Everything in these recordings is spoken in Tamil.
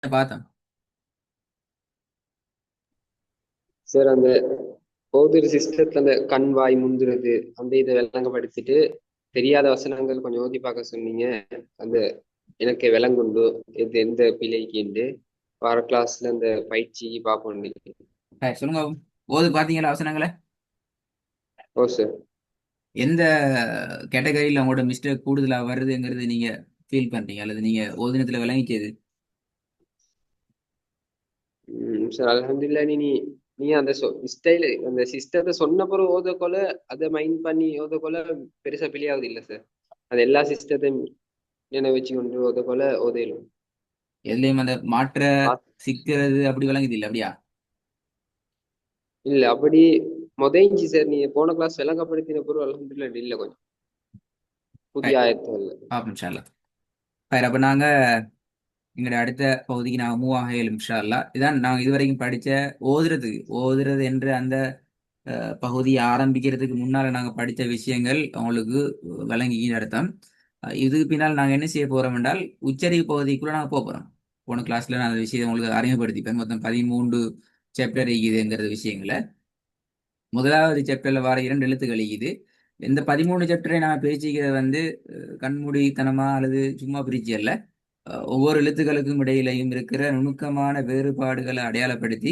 பார்த்தோம். சார் அந்த பௌதிக சிஸ்டத்துல அந்த கண் வாய் முந்துறது அந்த இதை விளங்கப்படுத்திட்டு தெரியாத வசனங்கள் கொஞ்சம் ஓதி பார்க்க சொன்னீங்க. அந்த எனக்கு விளங்குண்டு இது எந்த பிழைக்குண்டு வார கிளாஸ்ல அந்த பயிற்சி பார்ப்போம். சொல்லுங்க. ஓது பார்த்தீங்களா அவசரங்களை? ஓ சார். எந்த கேட்டகரியில் உங்களோட மிஸ்டேக் கூடுதலாக வருதுங்கிறது நீங்க ஃபீல் பண்றீங்க அல்லது நீங்க ஓதினத்துல விளங்கிச்சது? சார் அல்ஹம்துலில்லாஹ் நீ நீ அந்த ஸ்டைல் அந்த சிஸ்டத்தை சொன்ன பிறகு ஓதக்கொள்ள அதை மைண்ட் பண்ணி ஓதக்கொள்ள பெருசா பிழையாவது இல்லை சார். அது எல்லா சிஸ்டத்தையும் நினைவு வச்சு கொண்டு ஓதக்கொள்ள ஓதையிலும். எதுலையும் அந்த மாற்ற சிக்கிறது அப்படி விளங்குது இல்லை அப்படியா? இல்ல அப்படி முதஞ்சி சார் நீங்க போன கிளாஸ் விளங்கப்படுத்தின பொருள் அல்ஹம்துலில்லாஹ் இல்ல கொஞ்சம் புதிய ஆயத்தம் இல்ல. பாப்போம் இன்ஷா அல்லாஹ். அப்ப நாங்க எங்களோட அடுத்த பகுதிக்கு நாங்கள் மூவ் ஆக இன்ஷா அல்லாஹ். இதான் நாங்கள் இதுவரைக்கும் படிச்ச ஓதுறது என்ற அந்த பகுதியை ஆரம்பிக்கிறதுக்கு முன்னால நாங்கள் படித்த விஷயங்கள் உங்களுக்கு விளங்கி அர்த்தம். இதுக்கு பின்னால் நாங்கள் என்ன செய்ய போறோம் என்றால் உச்சரிப்பு பகுதிக்குள்ள நாங்கள் போக போறோம். போன கிளாஸ்ல நான் அந்த விஷயத்தை உங்களுக்கு அறிமுகப்படுத்திப்பேன். மொத்தம் 13 சாப்டர் இருக்குதுங்கிறது விஷயங்களை. முதலாவது சாப்டர்ல வர 2 எழுத்துக்கள் இருக்குது. இந்த 13 சாப்டரை நான் பிரிச்சுக்கிறது கண்மூடித்தனமா அல்லது சும்மா பிரிச்சு அல்ல. ஒவ்வொரு எழுத்துக்களுக்கும் இடையிலையும் இருக்கிற நுணுக்கமான வேறுபாடுகளை அடையாளப்படுத்தி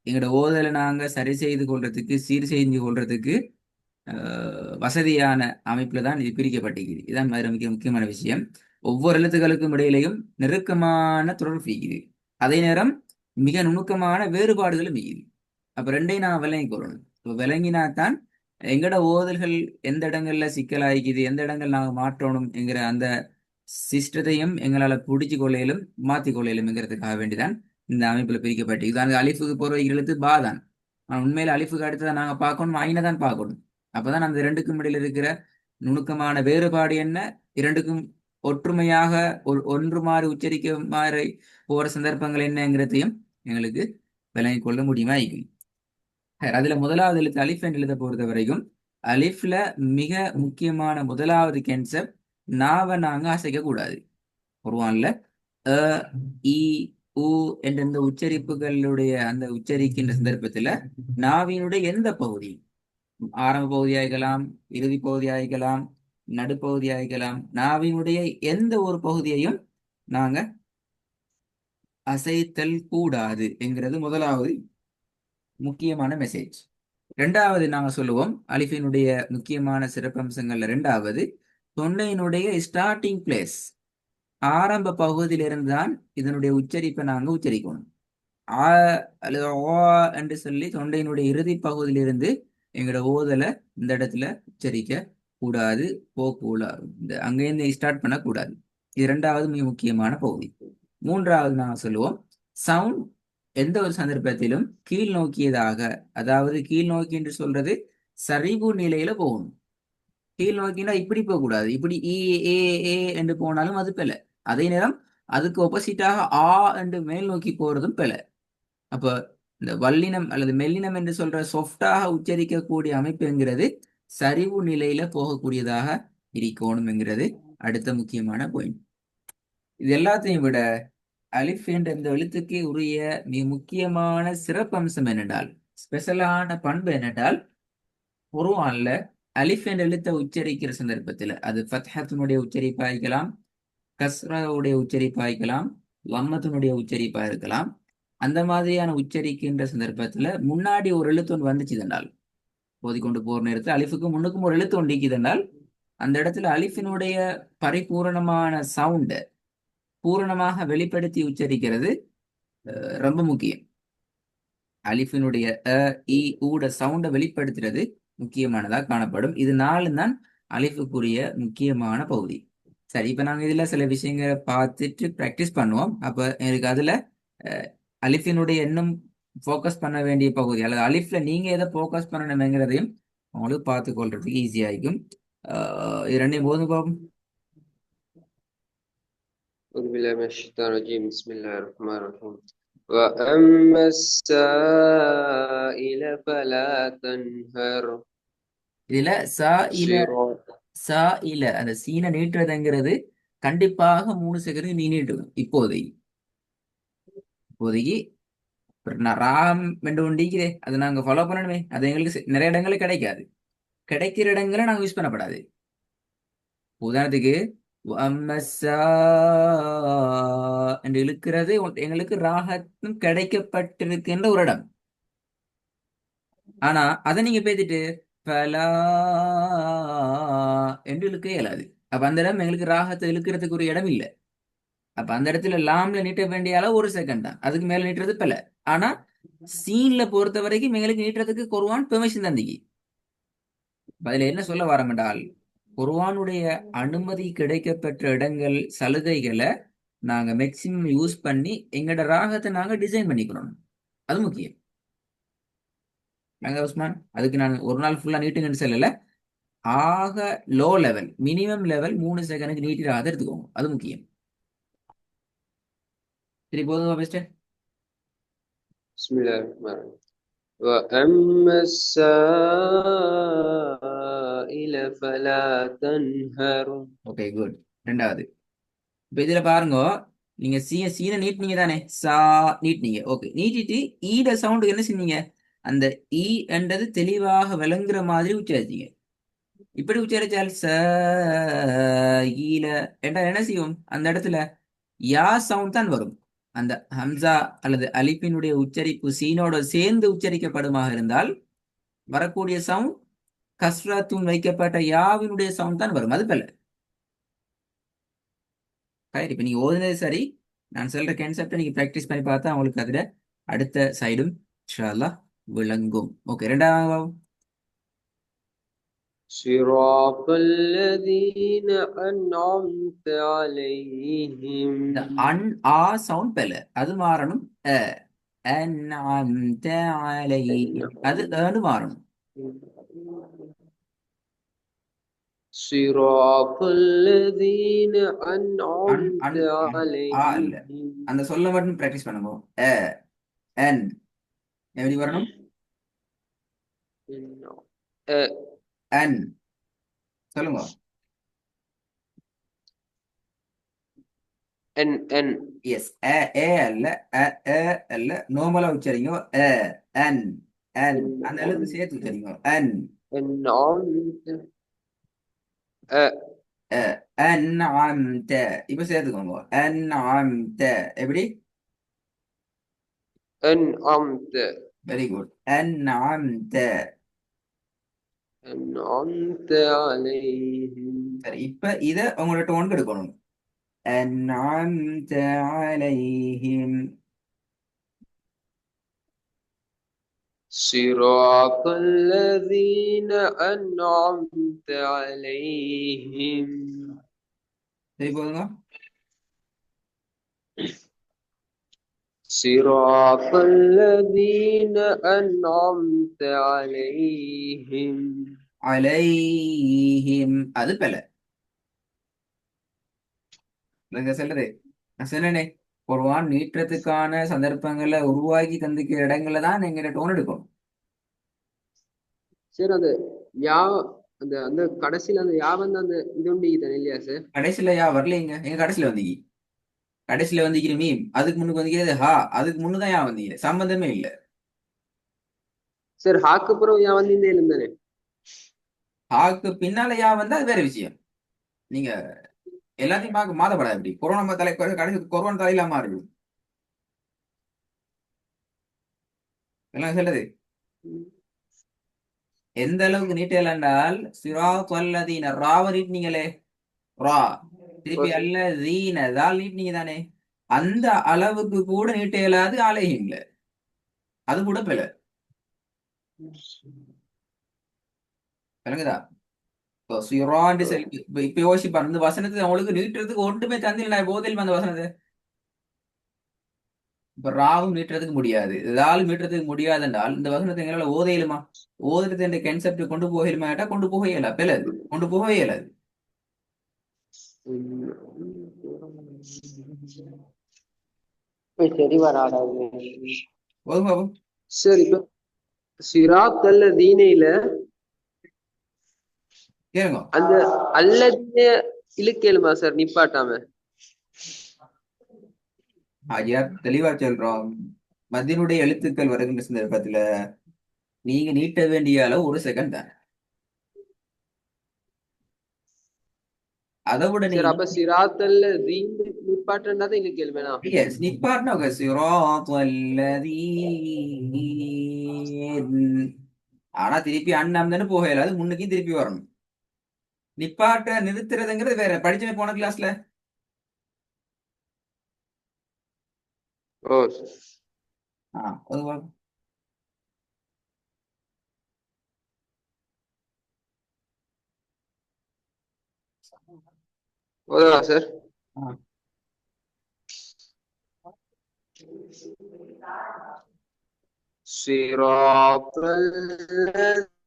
எங்களோட ஓதலை நாங்க சரி செய்து கொள்றதுக்கு சீர் செய்து கொள்றதுக்கு வசதியான அமைப்புல தான் இது பிரிக்கப்பட்டிருக்குது. இதுதான் மிக முக்கியமான விஷயம். ஒவ்வொரு எழுத்துக்களுக்கும் இடையிலையும் நெருக்கமான தொடர்பு இருக்குது. அதே நேரம் மிக நுணுக்கமான வேறுபாடுகளும் இருக்குது. அப்ப ரெண்டையும் நான் விளங்கி கொள்ளணும். இப்போ விளங்கினா தான் எங்கட ஓதல்கள் எந்த இடங்கள்ல சிக்கலாகிக்குது, எந்த இடங்கள் நாங்க மாற்றணும் என்கிற அந்த சிஸ்டத்தையும் எங்களால பிடிச்சு கொள்ளையிலும் மாத்தி கொள்ளையிலும்ங்கிறதுக்காக வேண்டிதான் இந்த அமைப்புல பிரிக்கப்பட்டு இது. அந்த அலிஃபுக்கு போற எழுத்து பா தான். ஆனா உண்மையில அலிஃபுக்கு அடுத்ததான் நாங்க பார்க்கணும், ஐனை தான் பார்க்கணும். அப்பதான் அந்த ரெண்டுக்கும் இடையில இருக்கிற நுணுக்கமான வேறுபாடு என்ன, இரண்டுக்கும் ஒற்றுமையாக ஒன்று மாறி உச்சரிக்க மாறி போற சந்தர்ப்பங்கள் என்னங்கிறதையும் எங்களுக்கு விளங்கிக் கொள்ள முடியுமா இருக்கும். அதுல முதலாவது எழுத்து அலிஃப் என்று எழுத பொறுத்த வரைக்கும் அலிஃப்ல மிக முக்கியமான முதலாவது கான்செப்ட், நாவை நாங்க அசைக்க கூடாது. குர்ஆன்ல அ இ உ என்ற இந்த உச்சரிப்புகளுடைய அந்த உச்சரிக்கின்ற சந்தர்ப்பத்துல நாவினுடைய எந்த பகுதி, ஆரம்ப பகுதியாகலாம், இறுதி பகுதியாகலாம், நடுப்பகுதியாகலாம், நாவினுடைய எந்த ஒரு பகுதியையும் நாங்க அசைத்தல் கூடாது என்கிறது முதலாவது முக்கியமான மெசேஜ். ரெண்டாவது நாங்க சொல்லுவோம் அலிஃபினுடைய முக்கியமான சிறப்பம்சங்கள்ல ரெண்டாவது, தொண்டையினுடைய ஸ்டார்டிங் பிளேஸ், ஆரம்ப பகுதியிலிருந்து தான் இதனுடைய உச்சரிப்பை நாங்க உச்சரிக்கணும். ஆ அல்லது ஓ என்று சொல்லி தொண்டையினுடைய இறுதி பகுதியிலிருந்து எங்களோட ஓதலை இந்த இடத்துல உச்சரிக்க கூடாது, போகக்கூடாது, இந்த அங்கேருந்து ஸ்டார்ட் பண்ணக்கூடாது. இது இரண்டாவது மிக முக்கியமான பகுதி. மூன்றாவது நாங்கள் சொல்லுவோம் சவுண்ட் எந்த ஒரு சந்தர்ப்பத்திலும் கீழ் நோக்கியதாக, அதாவது கீழ் நோக்கி என்று சொல்றது சரிவு நிலையில போகணும். கீழ் நோக்கினா இப்படி போகக்கூடாது, இப்படி ஏ ஏ என்று போனாலும் அது பிழை. அதே நேரம் அதுக்கு ஒப்போசிட்டாக ஆ என்று மேல் நோக்கி போறதும் பிழை. அப்ப இந்த வல்லினம் அல்லது மெல்லினம் என்று சொல்ற சொஃப்டாக உச்சரிக்கக்கூடிய அமைப்புங்கிறது சரிவு நிலையில போகக்கூடியதாக இருக்கணும் என்கிறது அடுத்த முக்கியமான பாயிண்ட். இது எல்லாத்தையும் விட அலிஃப் என்ற இந்த எழுத்துக்கு உரிய மிக முக்கியமான சிறப்பம்சம் என்னென்றால், ஸ்பெஷலான பண்பு என்னென்றால், குர்ஆன்ல அலிஃப் என்ற எழுத்தை உச்சரிக்கிற சந்தர்ப்பத்தில் அது ஃபத்ஹத்தினுடைய உச்சரிப்பா இருக்கலாம், கஸ்ராவுடைய உச்சரிப்பா இருக்கலாம், லம்மத்தினுடைய உச்சரிப்பா இருக்கலாம். அந்த மாதிரியான உச்சரிக்கின்ற சந்தர்ப்பத்துல முன்னாடி ஒரு எழுத்து ஒன்று வந்துச்சு என்றால், ஓதிக்கொண்டு போற நேரத்தில் அலிஃபுக்கு முன்னுக்கும் ஒரு எழுத்து ஒன்று இருக்குதென்றால், அந்த இடத்துல அலிஃபினுடைய பரிபூரணமான சவுண்ட் பூரணமாக வெளிப்படுத்தி உச்சரிக்கிறது ரொம்ப முக்கியம். அலிஃபினுடைய அ இ ஊட சவுண்டை வெளிப்படுத்துறது முக்கியமானதாக காணப்படும். இது நாலும் தான் அலிஃபுக்குரிய முக்கியமான பகுதி. சரி, இப்ப நாங்க இதுல சில விஷயங்களை பார்த்துட்டு ப்ராக்டிஸ் பண்ணுவோம். அப்ப எனக்கு அதுல அஹ், அலிஃபினுடைய இன்னும் ஃபோக்கஸ் பண்ண வேண்டிய பகுதி அல்லது அலிஃப்ல நீங்க எதை ஃபோக்கஸ் பண்ணணுங்கிறதையும் உங்களுக்கு பார்த்து கொள்றதுக்கு ஈஸியா இருக்கும். இது ரெண்டையும் போதும் பாப்போம். أعوذ بالله من الشيطان الرجيم بسم الله الرحمن الرحيم وأما السائل فلا تنهر இதுல சா இல صراط. சா இல அந்த சீனை நீட்டுறதுங்கிறது கண்டிப்பாக 3 செகண்ட் நீ நீட்டுவேன் இப்போதைக்கு. இப்போதைக்கு நான் ராகம் ரெண்டு ஒண்டிக்கிறே அதை நாங்க ஃபாலோ பண்ணணுமே. அது எங்களுக்கு நிறைய இடங்களில் கிடைக்காது. கிடைக்கிற இடங்களை நாங்க யூஸ் பண்ணப்படாது. உதாரணத்துக்கு வம்மஸ்ஸா என்று இழுக்கிறது எங்களுக்கு ராகத்தும் கிடைக்கப்பட்டிருக்கின்ற ஒரு இடம். ஆனா அதை நீங்க பேசிட்டு பலா என்று இழுக்க இயலாது. அப்ப அந்த இடம் எங்களுக்கு ராகத்தை இழுக்கிறதுக்கு ஒரு இடம் இல்லை. அப்ப அந்த இடத்துல லாம்ல நீட்ட வேண்டிய அளவு ஒரு செகண்ட் தான், அதுக்கு மேல நீட்டுறது பல. ஆனா சீன்ல பொறுத்த வரைக்கும் எங்களுக்கு நீட்டுறதுக்கு குர்ஆன் பெர்மிஷன் தந்திக்கு. அதுல என்ன சொல்ல வரோம் என்றால், குர்ஆனுடைய அனுமதி கிடைக்கப்பெற்ற இடங்கள் சலுகைகளை நாங்க மேக்சிமம் யூஸ் பண்ணி எங்களோட ராகத்தை நாங்க டிசைன் பண்ணிக்கிறோம். அது முக்கியம். நாங்க உஸ்மான் அதுக்கு நான் ஒரு நாள் ஃபுல்லா நீட்டுங்கன்னு சொல்லல. ஆக லோ லெவல் மினிமம் லெவல் 3 செகண்டுக்கு நீட்டி ராகத்தை எடுத்துக்கோங்க. அது முக்கியம். சரி போதுமா பெஸ்ட்? بسم الله الرحمن الرحيم وأما السائل فلا تنهر. Okay good. ரெண்டாவது இப்ப இதுல பாருங்க, நீங்க சீனை நீட்டினீங்க தானே, சா நீட்டினீங்க. ஓகே, நீட்டிட்டு ஈட சவுண்டுக்கு என்ன செஞ்சீங்க, அந்த ஈ என்றது தெளிவாக விளங்குற மாதிரி உச்சரிச்சீங்க. இப்படி உச்சரிச்சால் ச ஈல என்றால் என்ன செய்யும், அந்த இடத்துல யா சவுண்ட் தான் வரும். அந்த ஹம்சா அல்லது அலிப்பினுடைய உச்சரிப்பு சீனோட சேர்ந்து உச்சரிக்கப்படுமாக இருந்தால் வரக்கூடிய சவுண்ட் கஸ்ரத்துன் வைக்கப்பட்ட யாவினுடைய சவுண்ட் தான் வரும். அது பல கரெக்ட். இப்ப நீங்க ஓதுனது சரி, நான் சொல்ற கான்செப்டை நீங்க பிராக்டிஸ் பண்ணி பார்த்தா உங்களுக்கு அதுல அடுத்த சைடும் இன்ஷா அல்லாஹ் விளங்கும். ஓகே, ரெண்டாவது صراط الذين أنعمت عليهم. இந்த அன் ஆ சவுண்ட் பெல அது மாறணும். அ அன்அம்த அலைஹிம் அது ஏன்னு மாறணும். صراط الذين அன் أنعمت அன் அன் ஆ இல்ல, عليهم. அந்த சொல்ல மட்டும் பிராக்டிஸ் பண்ணுங்க. அ என் எப்படி வரணும், أ- அன் சொல்லுங்க. أن أن எஸ் ஏ அல்ல, அ அ அல்ல, நார்மலா உச்சரிங்க. அ அன் அன் அந்த எழுத்து சேர்த்து உச்சரிங்க. அன் أنعمت أ அன்அம்த இப்ப சேர்த்துக்கோங்க. அன்அம்த எப்படி, أنعمت வெரி குட். அன்அம்த. أنعمت عليهم. சரி, இப்ப இத உங்களோட டோனுக்கு எடுக்கணும். அன்அம்த அலைஹிம். صراط الذين أنعمت عليهم. சரி போதுங்க. صراط الذين أنعمت عليهم. அலைஹிம் அது பல. நீங்க சொல்றது நான் சொன்னேனே, குர்ஆன் நீட்டுறதுக்கான சந்தர்ப்பங்களை உருவாக்கி தந்துக்கிற இடங்கள்ல தான் எங்கிட்ட டோன் எடுக்கணும். சார் அந்த யா அந்த அந்த கடைசியில அந்த யா வந்து அந்த இது உண்டு தானே இல்லையா சார்? கடைசியில யா வரலைங்க, எங்க கடைசியில வந்தீங்க. கடைசியில வந்திக்கிற மீம், அதுக்கு முன்னுக்கு வந்திக்கிறது ஹா, அதுக்கு முன்னுதான் யா வந்தீங்க, சம்பந்தமே இல்லை. சார் ஹாக்கு அப்புறம் யா வந்து இந்த தானே? ஹாக்கு பின்னால யா வந்தா அது வேற விஷயம். நீங்க எல்லாத்தையும் பார்க்க மாதப்படாது. எப்படி கொரோனா தலை கடைசி கொரோனா தலையில மாறுது எல்லாம் சொல்லுது. எந்த அளவுக்கு நீட்டல் என்றால் சிராத் அல்லதீன ராவ நீட்டினீங்களே, ரா திருப்பி அல்ல தீன தால் நீட்டினீங்க தானே, அந்த அளவுக்கு கூட நீட்ட இயலாது ஆலயம்ல. அது கூட பிழை. விளங்குதா? இப்போ சிராண்டு இப்ப யோசிப்பாரு இந்த வசனத்தை அவங்களுக்கு நீட்டுறதுக்கு ஒன்றுமே தந்தில் நான் போதில் அந்த வசனத்தை. இப்ப ராவும் நீட்டுறதுக்கு முடியாது, ஏதாலும் மீட்டுறதுக்கு முடியாது என்றால் இந்த வசனத்தை எங்களால ஓத இயலுமா? ஓதுறது என்ற கன்செப்ட் கொண்டு போக இயலுமாட்டா கொண்டு போக இயலா, பிளது கொண்டு போக இயலாது. சரி வராது. போதும் பாபு. சரி இப்ப சிராத் அல்ல தீனையில கேளுங்க. அந்த அல்லதீன இழுக்கலுமா சார் நிப்பாட்டாம? ஐயா தெளிவா சொல்றோம். மத்தியனுடைய எழுத்துக்கள் வருகின்ற சந்தர்ப்பத்துல நீங்க நீட்ட வேண்டிய அளவு 1 செகண்ட் தான். அதை விட சரி நீங்க அப்ப சிராத்தல்ல ரீந்து நிப்பாட்டுன்றதை இங்க கேள்வினா நிப்பாட்டின ஆனா திருப்பி அண்ணாம் தானே போகல, அது முன்னுக்கும் திருப்பி வரணும். நிப்பாட்ட நிறுத்துறதுங்கிறது வேற. படிச்சவே போன கிளாஸ்ல. ஓ ஆ அது வா- ஓதவா சார் ஆ. صراط الذين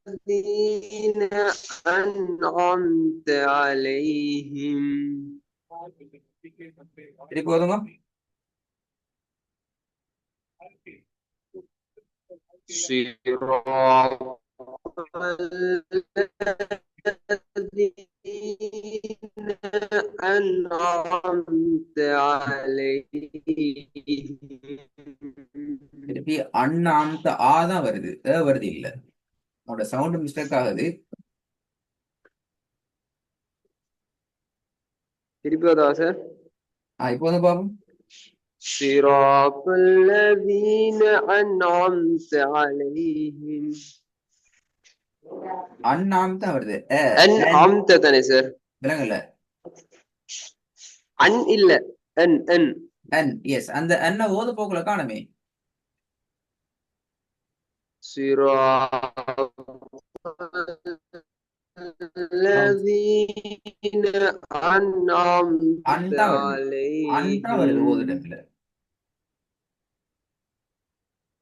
أنعمت عليهم திருப்பி போதுங்க. صراط الذين أنعمت عليهم திருப்பி அண்ணாம்த ஆ தான் வருது, வருது இல்ல. உன்னோட சவுண்ட் மிஸ்டேக் ஆகுது. திருப்பி வந்தவா சார் இப்போ வந்து பாப்போம். صراط الذين أنعمت عليهم அண்ணாம் தான் வருது. أنعمت தானே சார் விலங்கல்ல. அன் இல்ல அன் அன் அன் எஸ், அந்த அண்ண ஓத போக்குல காணுமே. صراط الذين அன் أنعمت தான் வருது. அன் தான் வருது عليهم ஓதுட்டத்துல.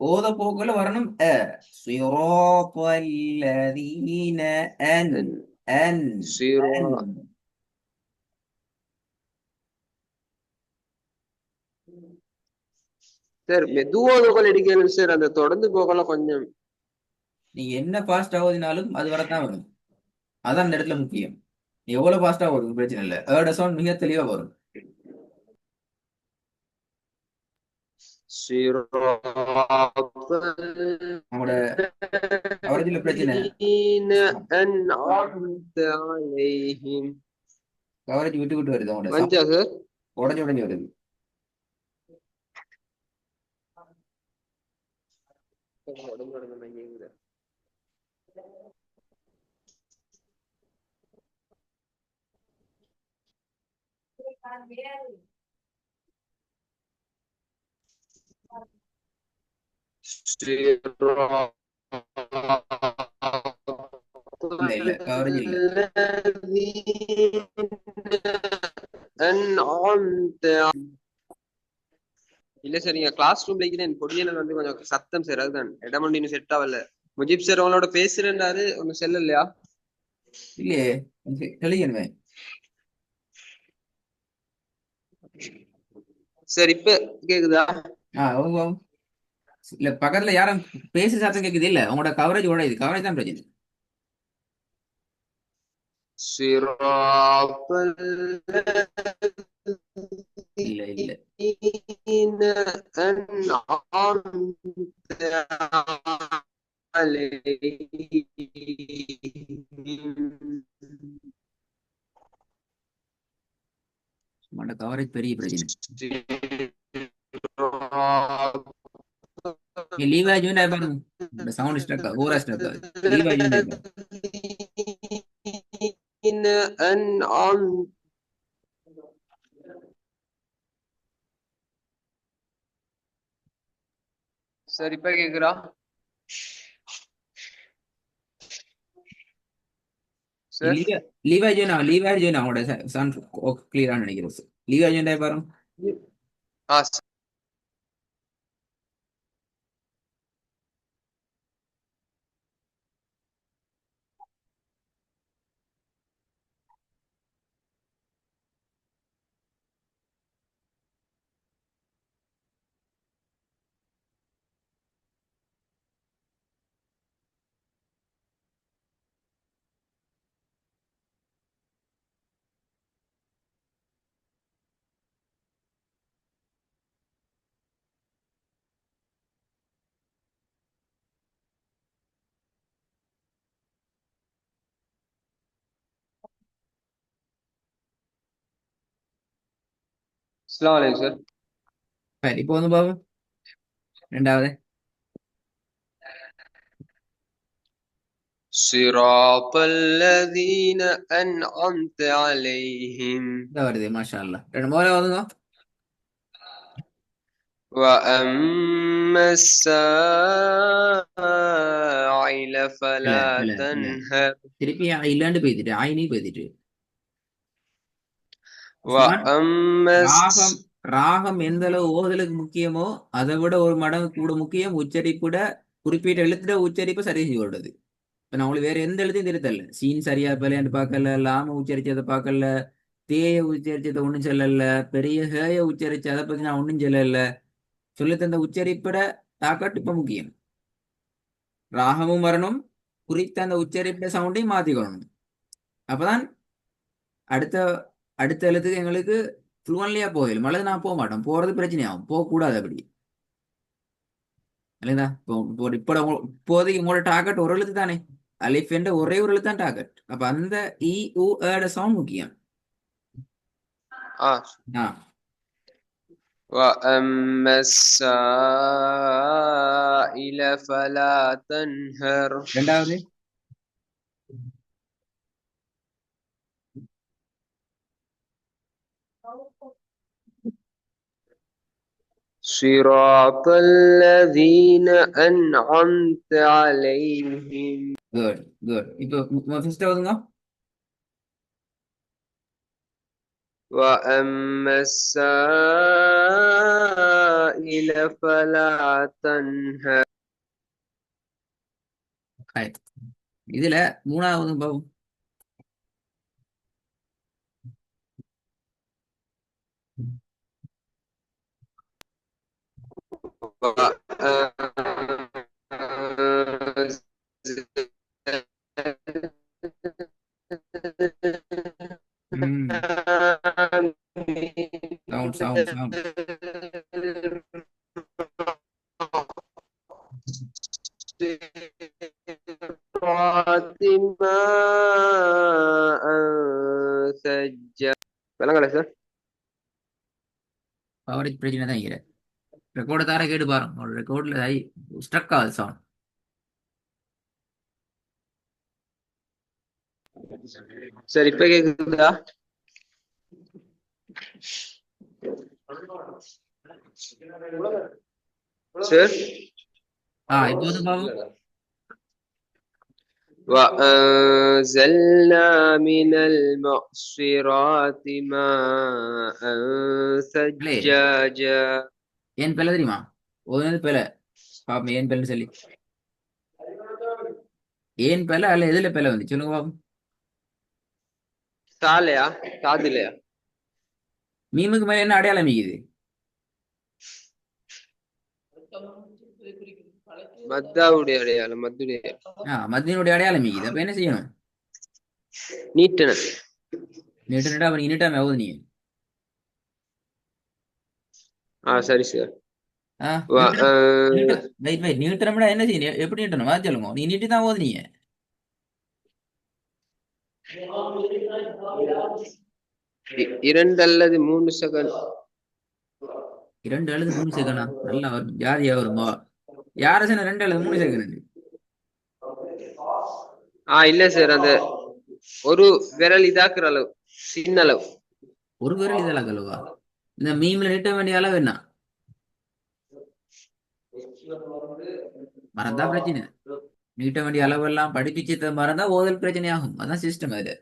ஓத போக்குல வரணும். சிரோபல்லதீன அன் أن அன் அன். صراط சார் மெதுவாக அடிக்கணும் சார் அந்த தொடர்ந்து போகல கொஞ்சம் நீங்க என்ன ஃபாஸ்டா ஓதினாலும் அது வரத்தான் வரும். அதான் அந்த இடத்துல முக்கியம். நீ எவ்வளவு ஃபாஸ்டா ஓடும் பிரச்சனை இல்லை, அதோட சவுண்ட் மிக தெளிவா வரும். صراط நம்மளோட கவரேஜ்ல பிரச்சனை. الذين أنعمت عليهم கவரேஜ் விட்டு விட்டு வருது, அவங்களோட வந்துச்சா சவுண்ட் சார் உடஞ்சு உடஞ்சு வருது. صراط இல்ல இல்ல, கவரேஜ் இல்ல. الذين أنعمت இல்ல சார் நீங்க கிளாஸ் ரூம்ல இருக்கிறேன் பொடியல வந்து கொஞ்சம் சத்தம் சார் அதுதான் இடம் ஒன்று இன்னும் செட் ஆகல முஜிப் சார் உங்களோட பேசுறேன்டாரு ஒன்னும் செல்லலையா இல்லையே, தெளியணுமே. சார் இப்ப கேக்குதா அவங்க இல்ல, பக்கத்துல யாரும் பேசி சத்தம் கேக்குது இல்ல. உங்களோட கவரேஜ் உடையுது, கவரேஜ் தான் பிரச்சனை. صراط இல்ல இல்ல. الذين أنعمت عليهم உங்களோட கவரேஜ் பெரிய பிரச்சனை. நீ லீவ் ஆகி பாருங்க. இந்த சவுண்ட் ஸ்டக் ஓவரா ஸ்டக் ஆகுது. லீவ் ஆகி பாருங்க. الذين أنعمت சார் இப்ப கேக்குறா சார் லீவ் லீவ் ஆகி லீவ் ஆகி அவங்களோட சவுண்ட் கிளியரா நினைக்கிறேன். லீவ் ஆகி பாருங்க. ஆ அஸ்ஸலாமு அலைக்கும் சார். சரி இப்போ வந்து பாப்போம் ரெண்டாவது. صراط الذين أنعمت عليهم இந்த வருது மாஷா அல்லாஹ். ரெண்டு முதல்ல வந்துங்க. وأما السائل இல்ல فلا இல்ல இல்ல تنهر திருப்பி இல்லாண்டு பேத்திட்டு ஆயினி பேத்திட்டு உஸ்மான். وأما ராகம் ராகம் எந்த அளவு ஓதலுக்கு முக்கியமோ அதை விட ஒரு மடங்கு கூட முக்கியம் உச்சரிப்புட குறிப்பிட்ட எழுத்துட உச்சரிப்பு சரி செய்யப்படுது. இப்ப நான் உங்களுக்கு வேற எந்த எழுத்தையும் திருத்தல, சீன் சரியா பிள்ளையாண்டு பார்க்கல, லாம உச்சரிச்சதை பார்க்கல, தேய உச்சரிச்சதை ஒன்றும் சொல்லல, பெரிய ஹேய உச்சரிச்சு அதை பத்தி நான் ஒன்றும் சொல்லல. சொல்லி தந்த உச்சரிப்பிட தாக்கட்டு இப்ப முக்கியம். ராகமும் வரணும், குறித்த அந்த உச்சரிப்பிட சவுண்டையும் மாத்திக்கணும். அப்பதான் அடுத்த அடுத்த எழுத்துக்கு எங்களுக்கு ஃப்ளூவன்லியா போயிடும். அல்லது நான் போக மாட்டோம், போறது பிரச்சனையாகும், போகக்கூடாது அப்படி இல்லைங்களா. இப்போ இப்போதைக்கு உங்களோட டார்கெட் ஒரு எழுத்து தானே, அலிஃப் என்ற ஒரே ஒரு எழுத்து தான் டார்கெட். அப்ப அந்த இ உ ஏட சவுண்ட் முக்கியம். آه. ஆ وأما السائل فلا تنهر ரெண்டாவது. صراط الذين أنعمت عليهم குட் குட். இப்போ ஃபர்ஸ்ட் ஆகுதுங்க. وأما السائل فلا تنهر Right. இதுல மூணாவது பாவம். ம் சவுண்ட் சவுண்ட் சவுண்ட். فاطمة سجل விளங்கல சார். கவரேஜ் பிரச்சனை தான் இருக்கு. ரெக்கார்டு தார கேட்டு பாருங்க, ஒரு ரெக்கார்ட்ல ஸ்ட்ரக் ஆகுது சவுண்ட். சார் இப்ப கேக்குதா சார்? இப்போ வந்து பாவம். وأنزلنا من المعصرات ماء இல்லே ثجاجا ஏன் பிள்ளை தெரியுமா, ஒரு பிள்ளை பாப்போம் ஏன் பிள்ளைன்னு சொல்லி. ஏன் பிள்ளை அல்ல எதுல பிள்ளை வந்து சொல்லுங்க பாப்போம். சாலையா சாதிலையா? மீமுக்கு மேல என்ன அடையாளம் இருக்குது? மத்தாவுடைய அடையாளம் மத்துடைய மத்தியனுடைய அடையாளம் இருக்குது. அப்ப என்ன செய்யணும்? நீட்டன. நீட்டு நீட்டா அப்ப நீட்டாம ஆகுது நீ. சரி சார். நீட்டனம்னா என்ன செய்யணும், எப்படி நீட்டணும் அதான் சொல்லுங்க. நீ நீட்டி தான் போகுது நீங்க. இரண்டு அல்லது 3 செகண்ட். 2 அல்லது 3 செகண்டா? நல்லா வரும், ஜாதியா வருமா? யார சொன்ன 2 அல்லது 3 செகண்ட்? இல்ல சார், அந்த ஒரு விரல் இதாக்குற அளவு, சின்ன அளவு. ஒரு விரல் இதெல்லாம் கழுவா? இந்த மீம்ல நீட்ட வேண்டிய அளவு என்ன? மறந்தா பிரச்சனை. நீட்ட வேண்டிய அளவெல்லாம் படிப்பிச்சு மறந்தா ஓதல் பிரச்சனை ஆகும். அதான் சிஸ்டம் அது.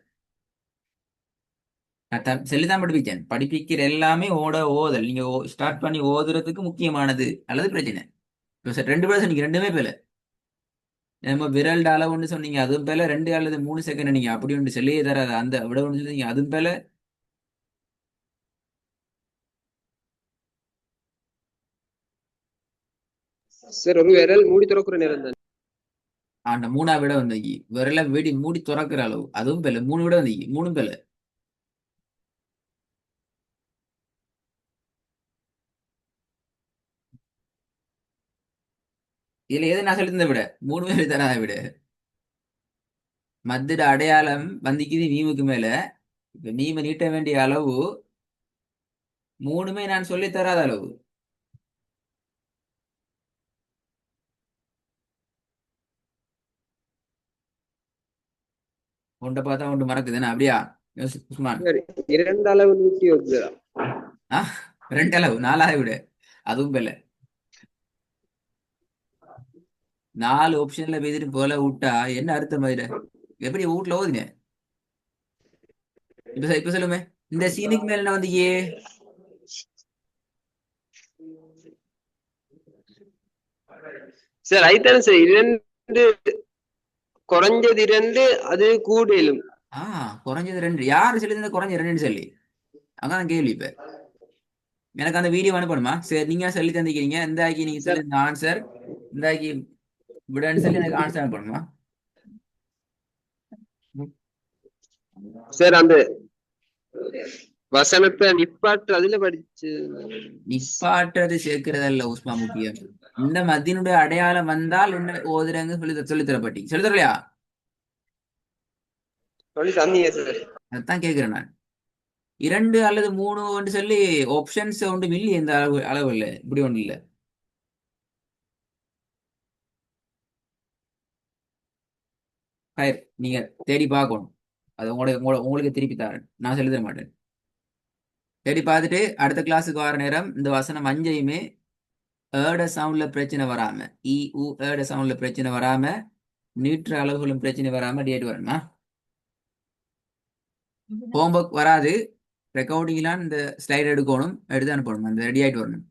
நான் சொல்லிதான் படிப்பிச்சேன். படிப்பிக்கிற எல்லாமே ஓதல். நீங்க ஸ்டார்ட் பண்ணி ஓதுறதுக்கு முக்கியமானது அல்லது பிரச்சனை. இப்போ சார் 2 பேர் சொன்னீங்க, ரெண்டுமே பேல. நம்ம விரல்ட அளவுன்னு சொன்னீங்க, அதுவும் பேல. 2 அல்லது 3 செகண்ட் நீங்க அப்படி ஒன்று சொல்லியே தராது அந்த விட ஒன்று சொன்னீங்க, அதுவும் பேல. சார் ஒரு விரல் மூடி திறக்கிற நேரம் தான். அந்த 3ஆ விட வந்து விரலை வெடி மூடி துறக்கிற அளவு, அதுவும் பேல. 3 விட வந்து 3 பேல. இதுல எது நான் சொல்லி விட 3 பேர் தராத விட. மத்திட அடையாளம் வந்திக்குது மீமுக்கு மேல. இப்ப மீமை நீட்ட வேண்டிய அளவு மூணுமே நான் சொல்லித் தராத அளவு. ஒன்றை பார்த்தா ஒன்று மறக்குதுன்னு அப்படியா உஸ்மான்? சார் 2 அளவு 120. ஆ, ரெண்டு அளவு 4 விட அதுவும் பெல்ல. 4 ஆப்ஷன்ல பேசிட்டு போல விட்டா என்ன அர்த்தம் அதுல? எப்படி வீட்டுல ஓதுங்க? இப்ப சொல்லுமே, இந்த சீனுக்கு மேல என்ன வந்து ஏ? சார் ஐத்தானே சார் 2 குறைஞ்சது 2 அது கூடலும். குறைஞ்சது 2 யாரு சொல்லி இந்த குறைஞ்ச 2 சொல்லி? அதான் கேள்வி. இப்ப எனக்கு அந்த வீடியோ அனுப்பணுமா? சரி, நீங்க சொல்லி தந்திக்கிறீங்க, இந்த ஆக்கி நீங்க சார் சொல்லி இந்த ஆன்சர், இந்த ஆக்கி விடன்னு சொல்லி எனக்கு ஆன்சர் அனுப்பணுமா? சார் அந்த வசனத்தை நிப்பாட்டு அதுல படிச்சு. நிப்பாட்டுறது சேர்க்கிறதல்ல உஸ்மா முக்கியம். இந்த மத்தியினுடைய அடையாளம் வந்தால் என்ன ஓதுறங்க சொல்லி தரப்பட்டி சொல்லி தரலையா? சொல்லி தந்தீங்க சார். அதான் கேட்கிறேன் நான். 2 அல்லது 3 சொல்லி ஆப்ஷன்ஸ் ஒன்று மில்லி எந்த அளவு இல்லை, இப்படி ஒன்று இல்லை. நீங்க தேடி பார்க்கணும். அது உங்களுக்கு திருப்பி தரேன், நான் சொல்லி தர மாட்டேன். தேடி பார்த்துட்டு அடுத்த கிளாஸுக்கு வர நேரம் இந்த வசனம் அஞ்சையுமே ஏட சவுண்ட்ல பிரச்சனை வராம, இ உ ஏட சவுண்ட்ல பிரச்சனை வராம, நீற்ற அளவுகளும் பிரச்சனை வராம டேட் வரணுமா? ஹோம்ஒர்க் வராது, ரெக்கார்டிங்லாம் இந்த ஸ்லைட் எடுக்கணும், எடுத்து அனுப்பணும், அந்த ரெடி ஆயிட்டு வரணும்.